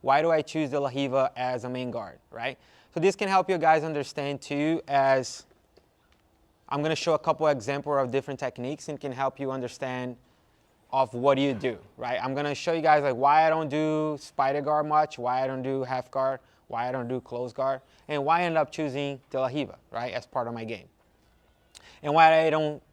why do I choose Dela Riva as a main guard, right? So this can help you guys understand too, as I'm going to show a couple examples of different techniques and can help you understand of what do you do, right? I'm going to show you guys like why I don't do spider guard much, why I don't do half guard, why I don't do close guard, and why I end up choosing Dela Riva, right, as part of my game. And why I don't,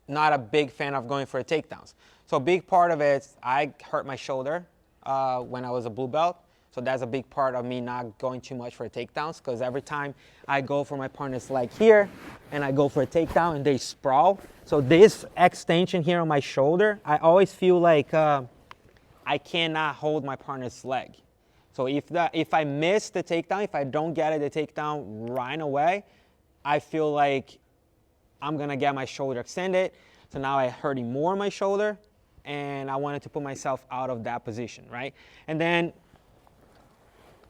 not a big fan of going for takedowns. So a big part of it, I hurt my shoulder when I was a blue belt. So that's a big part of me not going too much for takedowns, because every time I go for my partner's leg here and I go for a takedown and they sprawl. So this extension here on my shoulder, I always feel like I cannot hold my partner's leg. So if I miss the takedown, if I don't get it, the takedown right away, I feel like I'm going to get my shoulder extended. So now I'm hurting more on my shoulder, and I wanted to put myself out of that position, right? And then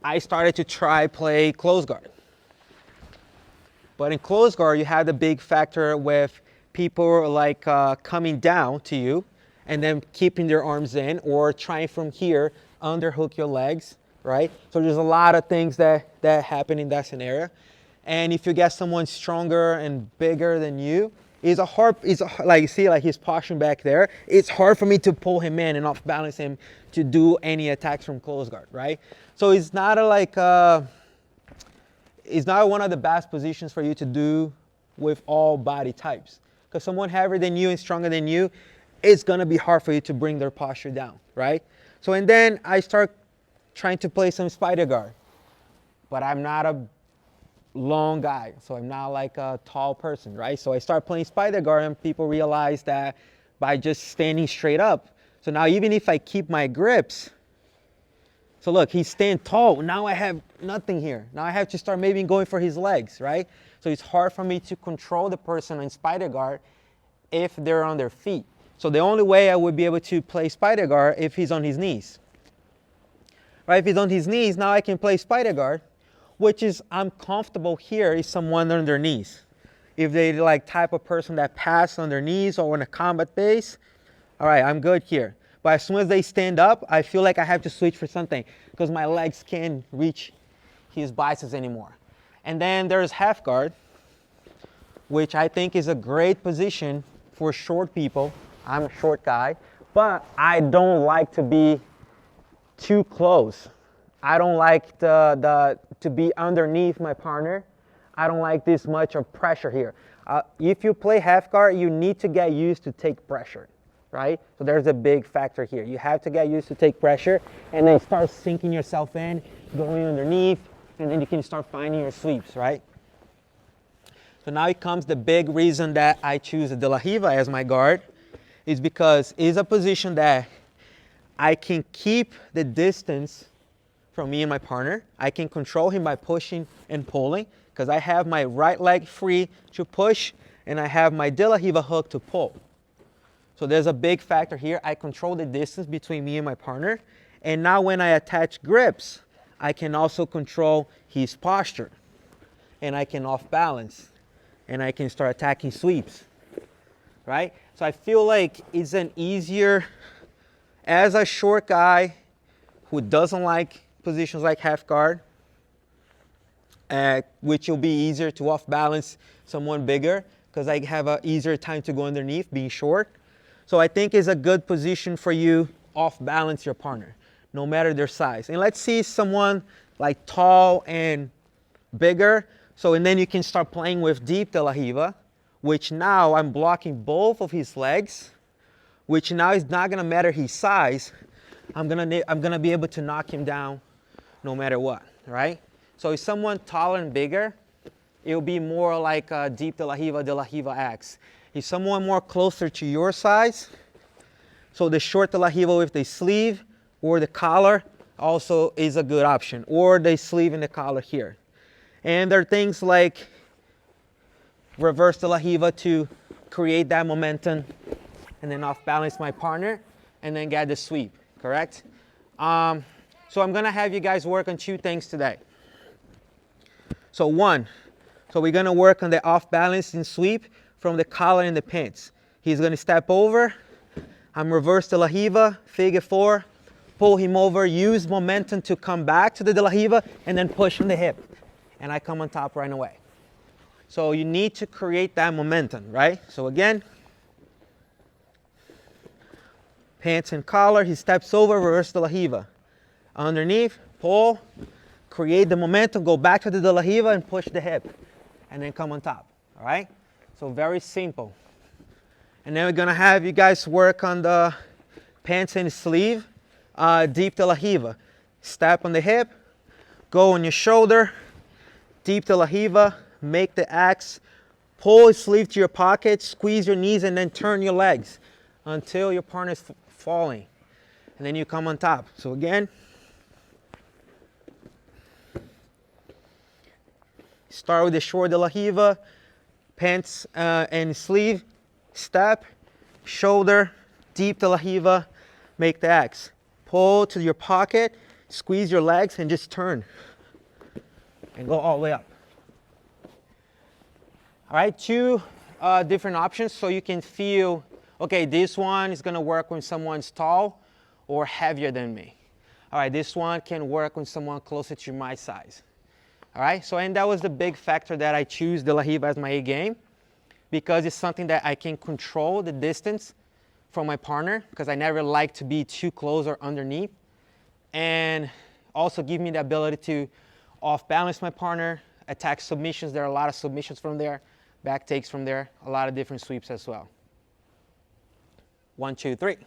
I started to play close guard. But in close guard, you have the big factor with people like coming down to you and then keeping their arms in, or trying from here, underhook your legs, right? So there's a lot of things that happen in that scenario. And if you get someone stronger and bigger than you, like you see, like he's posturing back there, it's hard for me to pull him in and off balance him to do any attacks from close guard, right? So it's not it's not one of the best positions for you to do with all body types. Because someone heavier than you and stronger than you, it's gonna be hard for you to bring their posture down, right? So, and then I start trying to play some spider guard, but I'm not a long guy, so I'm not like a tall person, right? So I start playing spider guard, and people realize that by just standing straight up, so now even if I keep my grips, so look, he's staying tall, now I have nothing here. Now I have to start maybe going for his legs, right? So it's hard for me to control the person in spider guard if they're on their feet. So the only way I would be able to play spider guard if he's on his knees, right? If he's on his knees, now I can play spider guard, which is, I'm comfortable here is someone on their knees. If they like type of person that pass on their knees or in a combat base, all right, I'm good here. But as soon as they stand up, I feel like I have to switch for something because my legs can't reach his biceps anymore. And then there's half guard, which I think is a great position for short people. I'm a short guy, but I don't like to be too close. I don't like to be underneath my partner. I don't like this much of pressure here. If you play half guard, you need to get used to take pressure, right? So there's a big factor here. You have to get used to take pressure and then start sinking yourself in, going underneath, and then you can start finding your sweeps, right? So now it comes the big reason that I choose Dela Riva as my guard is because it's a position that I can keep the distance from me and my partner. I can control him by pushing and pulling because I have my right leg free to push and I have my Dela Riva hook to pull. So there's a big factor here. I control the distance between me and my partner. And now when I attach grips, I can also control his posture. And I can off balance. And I can start attacking sweeps. Right? So I feel like it's an easier, as a short guy who doesn't like positions like half guard, which will be easier to off balance someone bigger because I have an easier time to go underneath being short. So I think it's a good position for you off balance your partner, no matter their size. And let's see someone like tall and bigger. So, and then you can start playing with deep Dela Riva, which now I'm blocking both of his legs, which now is not gonna matter his size. I'm gonna be able to knock him down no matter what, right? So if someone taller and bigger, it'll be more like a deep Dela Riva X. If someone more closer to your size, so the short Dela Riva with the sleeve or the collar also is a good option, or the sleeve and the collar here. And there are things like reverse Dela Riva to create that momentum and then off balance my partner and then get the sweep, correct? So I'm gonna have you guys work on two things today. So one, so we're gonna work on the off balance and sweep from the collar and the pants. He's gonna step over, I'm reverse Dela Riva, figure four, pull him over, use momentum to come back to the De La Riva, and then push on the hip. And I come on top right away. So you need to create that momentum, right? So again, pants and collar, he steps over, reverse De La Riva. Underneath, pull, create the momentum, go back to the De La Riva and push the hip. And then come on top, all right? So very simple. And then we're gonna have you guys work on the pants and sleeve, deep De La Riva. Step on the hip, go on your shoulder, deep De La Riva, make the X, pull your sleeve to your pocket, squeeze your knees, and then turn your legs until your partner is falling. And then you come on top. So again, start with the short De La Riva, pants and sleeve, step, shoulder, deep De La Riva, make the X. Pull to your pocket, squeeze your legs, and just turn. And go all the way up. All right, two different options so you can feel, okay, this one is gonna work when someone's tall or heavier than me. All right, this one can work when someone closer to my size. All right, so and that was the big factor that I choose De La Riva as my A game, because it's something that I can control the distance from my partner, because I never like to be too close or underneath, and also give me the ability to off balance my partner, attack submissions. There are a lot of submissions from there, back takes from there, a lot of different sweeps as well. 1, 2, 3.